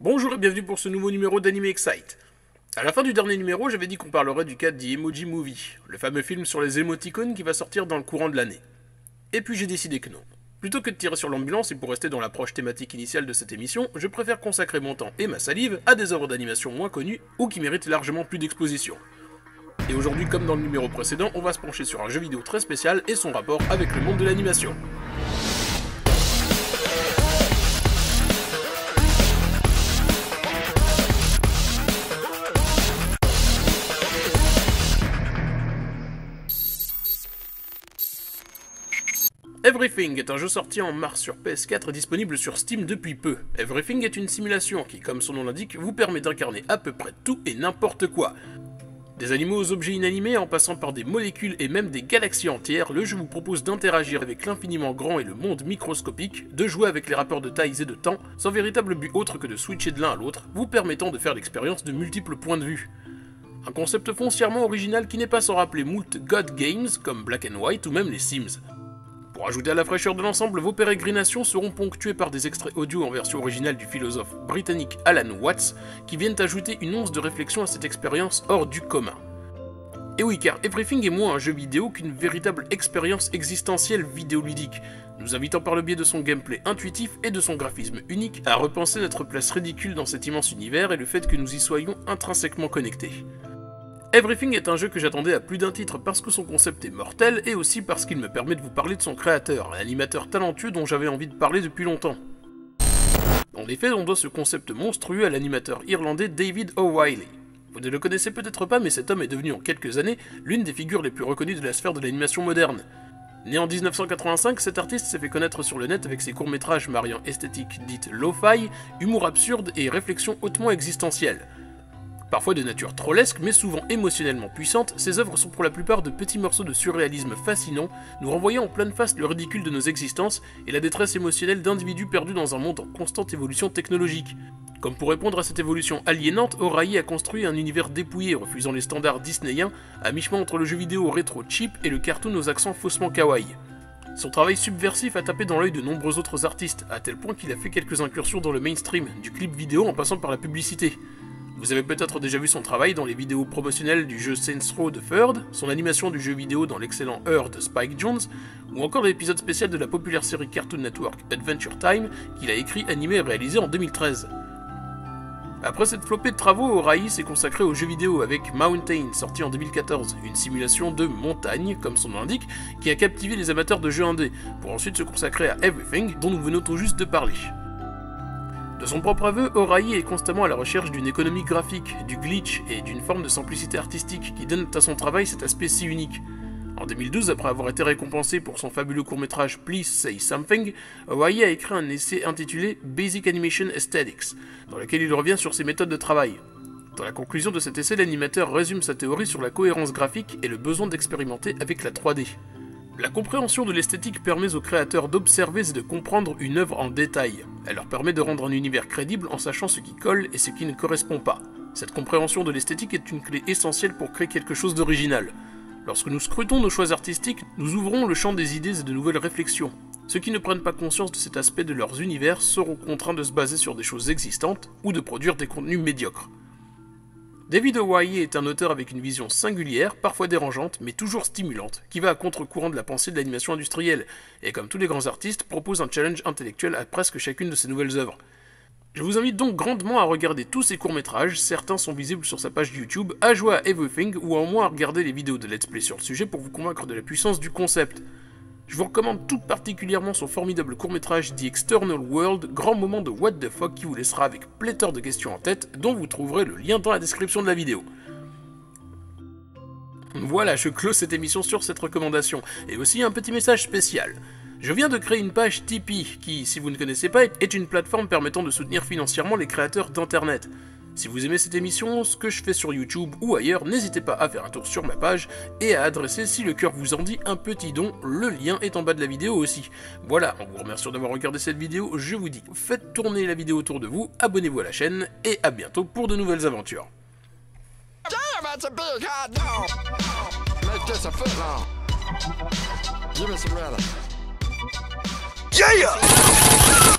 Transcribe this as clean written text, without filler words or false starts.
Bonjour et bienvenue pour ce nouveau numéro d'Anime Excite. À la fin du dernier numéro, j'avais dit qu'on parlerait du cas The Emoji Movie, le fameux film sur les émoticônes qui va sortir dans le courant de l'année. Et puis j'ai décidé que non. Plutôt que de tirer sur l'ambulance et pour rester dans l'approche thématique initiale de cette émission, je préfère consacrer mon temps et ma salive à des œuvres d'animation moins connues ou qui méritent largement plus d'exposition. Et aujourd'hui, comme dans le numéro précédent, on va se pencher sur un jeu vidéo très spécial et son rapport avec le monde de l'animation. Everything est un jeu sorti en mars sur PS4 et disponible sur Steam depuis peu. Everything est une simulation qui, comme son nom l'indique, vous permet d'incarner à peu près tout et n'importe quoi. Des animaux aux objets inanimés en passant par des molécules et même des galaxies entières, le jeu vous propose d'interagir avec l'infiniment grand et le monde microscopique, de jouer avec les rapports de tailles et de temps, sans véritable but autre que de switcher de l'un à l'autre, vous permettant de faire l'expérience de multiples points de vue. Un concept foncièrement original qui n'est pas sans rappeler moult God Games comme Black and White ou même les Sims. Pour ajouter à la fraîcheur de l'ensemble, vos pérégrinations seront ponctuées par des extraits audio en version originale du philosophe britannique Alan Watts, qui viennent ajouter une once de réflexion à cette expérience hors du commun. Et oui, car Everything est moins un jeu vidéo qu'une véritable expérience existentielle vidéoludique, nous invitant par le biais de son gameplay intuitif et de son graphisme unique à repenser notre place ridicule dans cet immense univers et le fait que nous y soyons intrinsèquement connectés. Everything est un jeu que j'attendais à plus d'un titre parce que son concept est mortel et aussi parce qu'il me permet de vous parler de son créateur, un animateur talentueux dont j'avais envie de parler depuis longtemps. En effet, on doit ce concept monstrueux à l'animateur irlandais David O'Reilly. Vous ne le connaissez peut-être pas, mais cet homme est devenu en quelques années l'une des figures les plus reconnues de la sphère de l'animation moderne. Né en 1985, cet artiste s'est fait connaître sur le net avec ses courts-métrages mariant esthétique dite lo-fi, humour absurde et réflexion hautement existentielle. Parfois de nature trollesque, mais souvent émotionnellement puissante, ces œuvres sont pour la plupart de petits morceaux de surréalisme fascinants, nous renvoyant en pleine face le ridicule de nos existences et la détresse émotionnelle d'individus perdus dans un monde en constante évolution technologique. Comme pour répondre à cette évolution aliénante, O'Reilly a construit un univers dépouillé, refusant les standards disneyiens, à mi-chemin entre le jeu vidéo rétro cheap et le cartoon aux accents faussement kawaii. Son travail subversif a tapé dans l'œil de nombreux autres artistes, à tel point qu'il a fait quelques incursions dans le mainstream, du clip vidéo en passant par la publicité. Vous avez peut-être déjà vu son travail dans les vidéos promotionnelles du jeu Saints Row de Third, son animation du jeu vidéo dans l'excellent Her de Spike Jonze, ou encore l'épisode spécial de la populaire série Cartoon Network Adventure Time qu'il a écrit, animé et réalisé en 2013. Après cette flopée de travaux, O'Reilly s'est consacré aux jeux vidéo avec Mountain, sorti en 2014, une simulation de montagne, comme son nom l'indique, qui a captivé les amateurs de jeux indés, pour ensuite se consacrer à Everything, dont nous venons tout juste de parler. De son propre aveu, O'Reilly est constamment à la recherche d'une économie graphique, du glitch et d'une forme de simplicité artistique qui donne à son travail cet aspect si unique. En 2012, après avoir été récompensé pour son fabuleux court-métrage Please Say Something, O'Reilly a écrit un essai intitulé Basic Animation Aesthetics, dans lequel il revient sur ses méthodes de travail. Dans la conclusion de cet essai, l'animateur résume sa théorie sur la cohérence graphique et le besoin d'expérimenter avec la 3D. La compréhension de l'esthétique permet aux créateurs d'observer et de comprendre une œuvre en détail. Elle leur permet de rendre un univers crédible en sachant ce qui colle et ce qui ne correspond pas. Cette compréhension de l'esthétique est une clé essentielle pour créer quelque chose d'original. Lorsque nous scrutons nos choix artistiques, nous ouvrons le champ des idées et de nouvelles réflexions. Ceux qui ne prennent pas conscience de cet aspect de leurs univers seront contraints de se baser sur des choses existantes ou de produire des contenus médiocres. David O'Reilly est un auteur avec une vision singulière, parfois dérangeante, mais toujours stimulante, qui va à contre-courant de la pensée de l'animation industrielle, et comme tous les grands artistes, propose un challenge intellectuel à presque chacune de ses nouvelles œuvres. Je vous invite donc grandement à regarder tous ses courts-métrages, certains sont visibles sur sa page YouTube, à jouer à Everything, ou au moins à regarder les vidéos de Let's Play sur le sujet pour vous convaincre de la puissance du concept. Je vous recommande tout particulièrement son formidable court-métrage The External World, grand moment de what the fuck qui vous laissera avec pléthore de questions en tête, dont vous trouverez le lien dans la description de la vidéo. Voilà, je close cette émission sur cette recommandation, et aussi un petit message spécial. Je viens de créer une page Tipeee, qui, si vous ne connaissez pas, est une plateforme permettant de soutenir financièrement les créateurs d'internet. Si vous aimez cette émission, ce que je fais sur YouTube ou ailleurs, n'hésitez pas à faire un tour sur ma page et à adresser, si le cœur vous en dit, un petit don, le lien est en bas de la vidéo aussi. Voilà, en vous remerciant d'avoir regardé cette vidéo, je vous dis, faites tourner la vidéo autour de vous, abonnez-vous à la chaîne, et à bientôt pour de nouvelles aventures. Damn, that's a big hot dog. Make this a foot long. Give me some relish. Yeah!